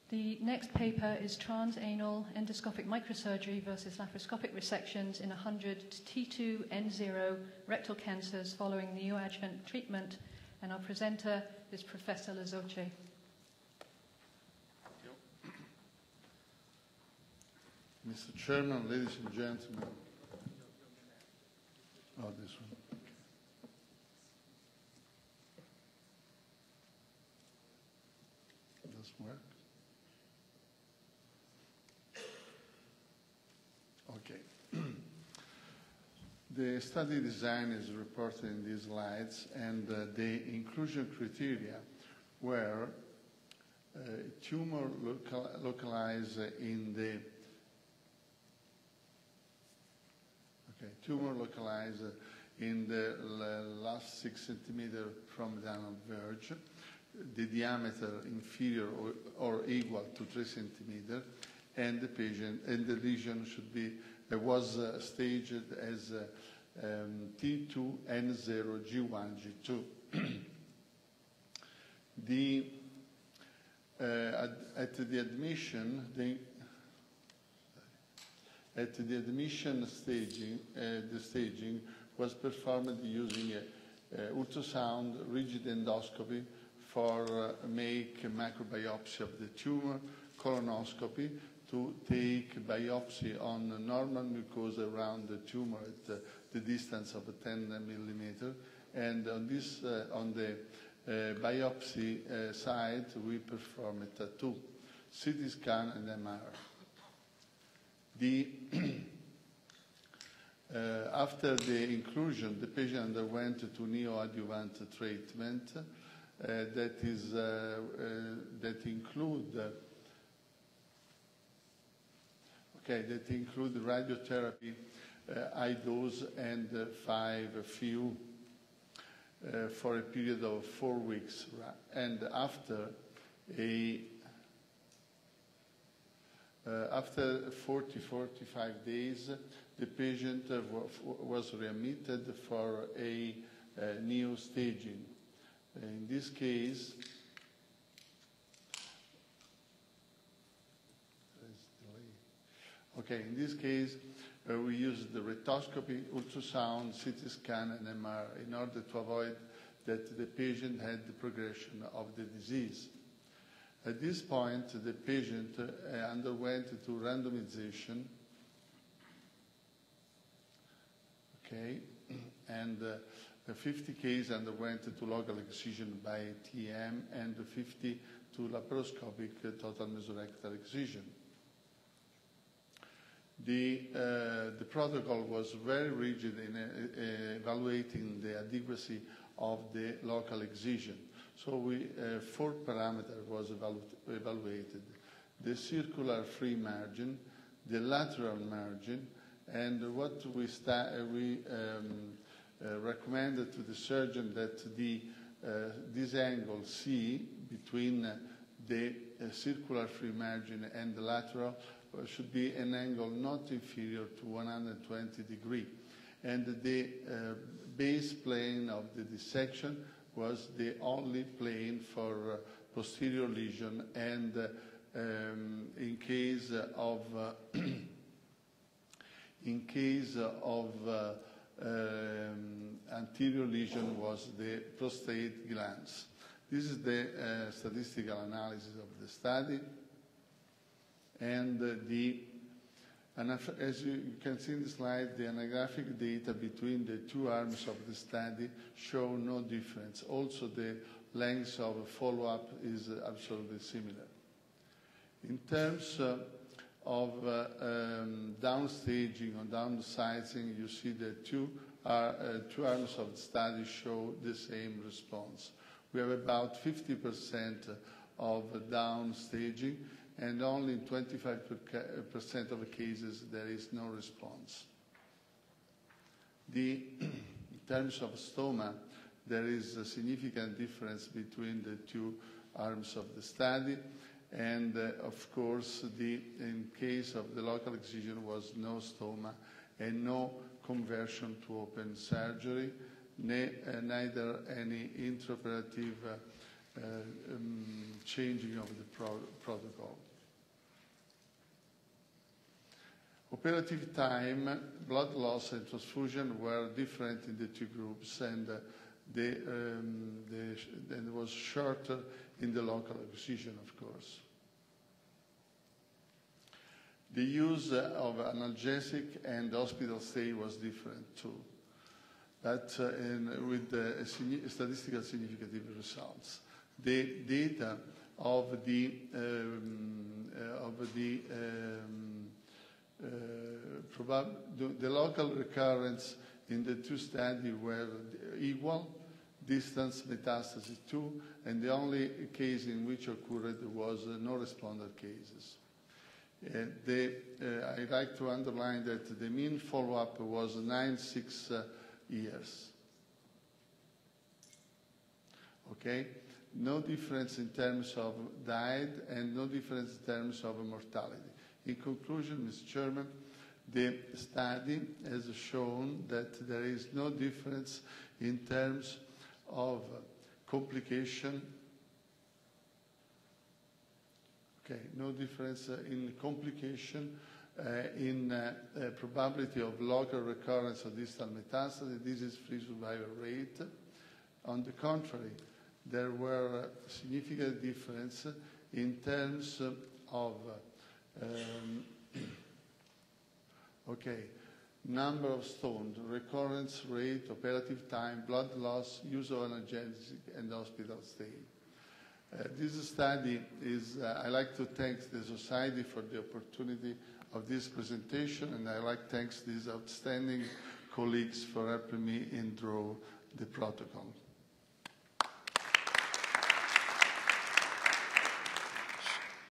The next paper is transanal endoscopic microsurgery versus laparoscopic resections in 100 T2N0 rectal cancers following neoadjuvant treatment. And our presenter is Professor Lezoche. Mr. Chairman, ladies and gentlemen. Oh, this one. Doesn't work. Okay. The study design is reported in these slides, and the inclusion criteria were tumor localized in the last 6 centimeters from the anal verge, the diameter inferior or equal to 3 centimeters, and the lesion should be was staged as T2N0 G1 G2. At the admission staging, the staging was performed using ultrasound, rigid endoscopy for make macrobiopsy of the tumor, colonoscopy to take biopsy on normal mucosa around the tumor at the distance of 10 millimeters, and on the biopsy side we perform a tattoo, CT scan, and MR. After the inclusion, the patient underwent to neoadjuvant treatment that include radiotherapy, high dose, and 5-FU for a period of 4 weeks. And after 40-45 days, the patient was readmitted for a neo staging. In this case, we used the retoscopy, ultrasound, CT scan, and MR in order to avoid that the patient had the progression of the disease. At this point, the patient underwent to randomization, and 50 cases underwent to local excision by TM and 50 to laparoscopic total mesorectal excision. The protocol was very rigid in evaluating the adequacy of the local excision. So 4 parameters was evaluated: the circular free margin, the lateral margin, and what we recommended to the surgeon that this angle C between the circular free margin and the lateral should be an angle not inferior to 120 degrees. And the base plane of the dissection was the only plane for posterior lesion, and in case of anterior lesion was the prostate glands. This is the statistical analysis of the study, and as you can see in the slide, the angiographic data between the 2 arms of the study show no difference. Also, the length of follow-up is absolutely similar. In terms of downstaging or downsizing, you see that 2 arms of the study show the same response. We have about 50% of downstaging, and only in 25% of the cases there is no response. In terms of stoma, there is a significant difference between the 2 arms of the study, and of course in case of the local excision was no stoma and no conversion to open surgery, neither any intraoperative changing of the protocol. Operative time, blood loss and transfusion were different in the two groups, and it was shorter in the local acquisition, of course. The use of analgesic and hospital stay was different too, but with statistical significant results. The data of the local recurrence in the two studies were equal, distance metastasis 2, and the only case in which occurred was no responder cases. I'd like to underline that the mean follow-up was 9.6 years. Okay? No difference in terms of diet and no difference in terms of mortality. In conclusion, Mr. Chairman, the study has shown that there is no difference in terms of complication. Okay, no difference in complication, in probability of local recurrence of distal metastasis, disease-free survival rate. On the contrary, there were significant difference in terms of number of stones, recurrence rate, operative time, blood loss, use of analgesic, and hospital stay. This study is, I'd like to thank the Society for the opportunity of this presentation, and I'd like to thank these outstanding colleagues for helping me in draw the protocol.